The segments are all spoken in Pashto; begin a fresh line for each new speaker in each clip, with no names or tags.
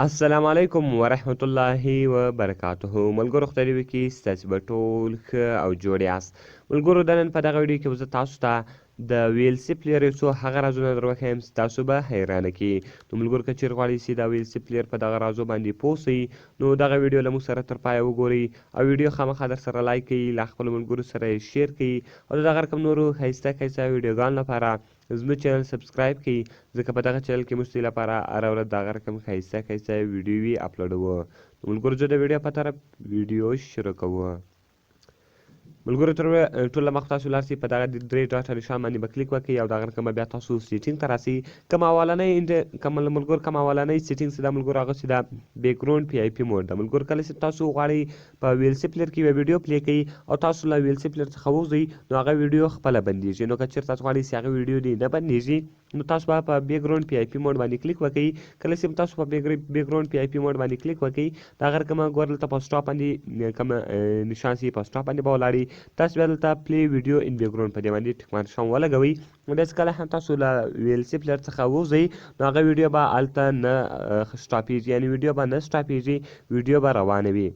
السلام علیکم ورحمت الله وبرکاته. ملګرو خدای دې وکړي ستاسې به ټول ښه او جوړ یاست. ملګرو د نن په دغه ویډیو کې به زه تاسو ته د ویلسي پلیر یو څو هغه رازونه در وښیم چې تاسو به حیرانه کړي. نو ملګرو که چېرې غواړئ چې د ویلسي پلیر په دغه رازو باندې پوه سئ نو دغه ویډیو له موږ سره تر پایه وګورئ او ویډیو خامخا در سره لایک کړئ، له خپلو ملګرو سره یې شیر کړئ او د دغه رقم نورو ښایسته ښایسته ویډیوګانو لپاره زموږ چینل سبسکرایب کړئ، ځکه په دغه چینل کې موږ ستاسو لپاره هره ورځ د هغه رقم ښایسته ښایسته ویډیوې اپلوډوو. نو ملګرو زه د ویډیو په طرف ویډیو شروع کوو. ملګرو تر ټوله مخکې تاسو لاړ شئ په دغه درې ډاټه نشان باندې به کلیک وکړئ او دغه رقم به بیا تاسو سیټینګ ته راسئ. ملګرو کوم اولنی سیټینګ چې دا ملګرو هغه چې دا بیکګراوند پی آی پي موډ ده. ملګرو کله چې تاسو غواړئ په ویلسي پلیر کې یوه ویډیو پلی کوئ او تاسو له ویلسي پلیر څخه ووځئ نو هغه ویډیو خپله بندیږي. نو که چېرې تاسو غواړئ چې هغه ویډیو دې نه بندیږي نو تاسو به په بیکګراوند پی آی پي موډ باندې کلیک وکړئ. کله چې تاسو په بیکګراوند پی آی پي موډ باندې کلیک وکړئ د هغه رقمه ګوره دلته په سټاپ باندې کوم نشان چې په سټاپ باندې به ولاړئ تاسو بیا دلته پلی ویډیو ان بیکګراوند په دې باندې ټک مارک ولګوئ. نو داسې کله هم تاسو له ویلسي پلیر څخه ووځئ نو هغه ویډیو به هلته نه سټاپېږي، یعنې ویډیو به نه سټاپېږي، ویډیو به روانه وي.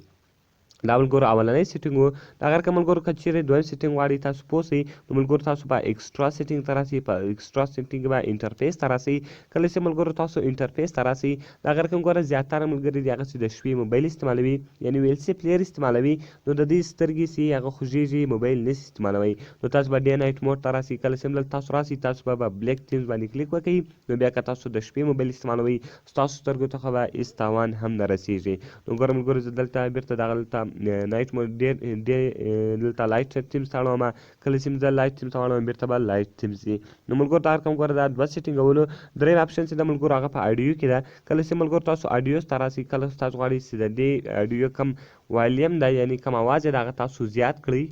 دا ملګرو اولنی سیټینګ و. د هغه رقم ملګرو که چېرې دویم سیټینګ غواړئ تاسو پوه سئ نو ملګرو تاسو به ایکسټرا سیټینګ ته راسئ. په ایکسټرا سیټینګ به انټرفیس ته راسئ. کله چې ملګرو تاسو انټرفیس ته راسئ د هغه رقم ګوره زیاتره ملګري دي هغه چې د شپې موبایل استعمالوي، یعنې ویلسي پلیر استعمالوي نو د دوی سترګې چې هغه خوږېږي موبایل نشي استعمالوی. نو تاسو به ډے نایټ موډ ته راسئ. کله چې دلته تاسو راسئ تاسو به بلیک تیمز باندې کلیک وکړئ نو بیا که تاسو د شپې موبایل استعمالوئ ستاسو سترګو څخه به هېڅ تاوان هم نه رسېږي. نو ګوره ملګرو زه دلته بېرته دغه دلته نایټ موډ دلته لایټ تیمز ته اړومه. کله چې زه لایټ تیمز ته واړوم بېرته به لایټ تیمز وي. نو ملګرو دا رقم ګوره دا دوه سیټینګولو. دریم اپشن چې د ملګرو هغه په اډیو کې ده. کله چې ملګرو تاسو اډیوز ته راسئ کله تاسو غواړئ چې د دې اډیو کم والیم ده یعنې کم اواز یې د هغه تاسو زیات کړئ.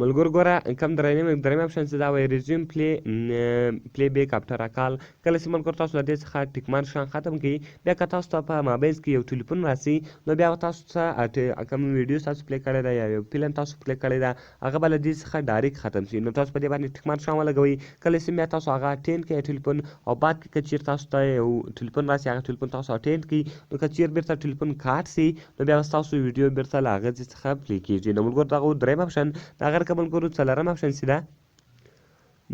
ملګرو ګوره کم دریم اپشن چې دا وایي ریزیوم پلی بیک افټر ا کال. کله چې ملګرو تاسو د دې څخه ټیک مارک شان ختم کړئ بیا که تاسو ته په مابایل کې یو ټلیفون راسي نو بیا به تاسو ته کوم ویډیو تاسو پلی کړی ده یا یو فلم تاسو پلی کړی ده هغه به له دې څخه ډایرکټ ختم شي. نو تاسو په دې باندې ټیک مارک شان ولګوئ. کله چې بیا تاسو هغه اټینډ کړئ ټلیفون او بعد کې که چېرې تاسو ته یو ټلیفون راسي هغه ټلیفون تاسو اټینډ کړئ نو که چېرې بېرته ټلیفون کاټ سي نو بیا به ستاسو ویډیو بېرته له هغه ځای څخه پلی کېږي. نو ملګرو دغه دریم اپشن د هغه رقم ملګرو څلورم اپشن چې ده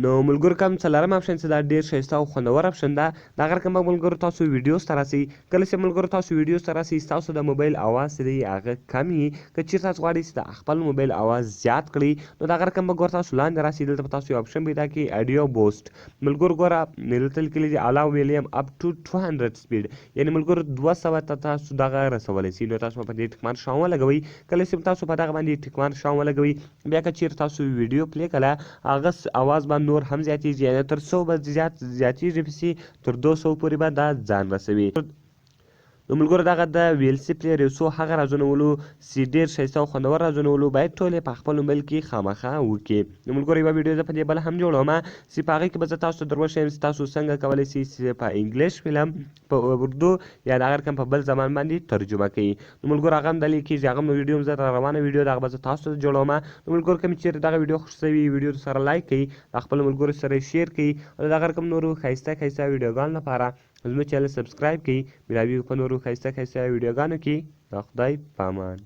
نو ملګرو کوم څلورم اپشن چې دا ډېر ښایسته او خوندور اپشن ده د هغه رقم به ملګرو تاسو ویډیوز ته راسئ. کله چې ملګرو تاسو ویډیوز ته راسئ ستاسو د موبایل اواز چې دی هغه کم وي. که چېرې تاسو غواړئ چې د خپل موبایل اواز زیات کړئ نو د هغه رقم به ګوره تاسو لاندې راسئ. دلته به تاسو یو اپشن پیدا کړئ اډیو بوسټ. ملګرو ګوره دلته لیکلي دي الاو ویلیوم اپ ټو 200 سپیډ، یعنې ملګرو 200 ته تاسو دغه رسولی شئ. نو تاسو په دې ټک مارک شان ولګوئ. کله چې تاسو په دغه باندې ټک مارک شان ولګوئ بیا که چېرې تاسو ویډیو پلی کړه هغه اواز به نور هم زیاتېږي، یعنې تر 100 به زیاتېږي پسې تر 200 پورې به دا ځان رسوي. نو ملګرو دغه د ویلسي پلیر یو څو هغه رازونه ولو چې ډېر ښایسته او خوندور رازونه ولو باید ټول یې په خپل موبایل کې خامخا وکړي. نو ملګرو یوه ویډیو زه په دې بله هم جوړومه چې په هغې کې به زه تاسو ته در وښیم چې تاسو څنګه کولی شئ چې په انګلیش فلم په اردو یا د هغه رقم په بل زبان باندې ترجمه کړئ. نو ملګرو هغه هم دلې کېږي هغه هم ویډیو هم زه را روانه ویډیو دغه به زه تاسو ته جوړومه. نو ملګرو که مې چېرې دغه ویډیو خوښ شوي ویډیو سره لایک کړئ، د خپلو ملګرو سره یې شیر کړئ او د هغه رقم نورو ښایسته ښایسته ویډیوګانو لپاره زموږ چینل سبسکرایب کړئ. ملاویږو په نورو ښایسته ښایسته ویډیوګانو کې. د خدای په امان.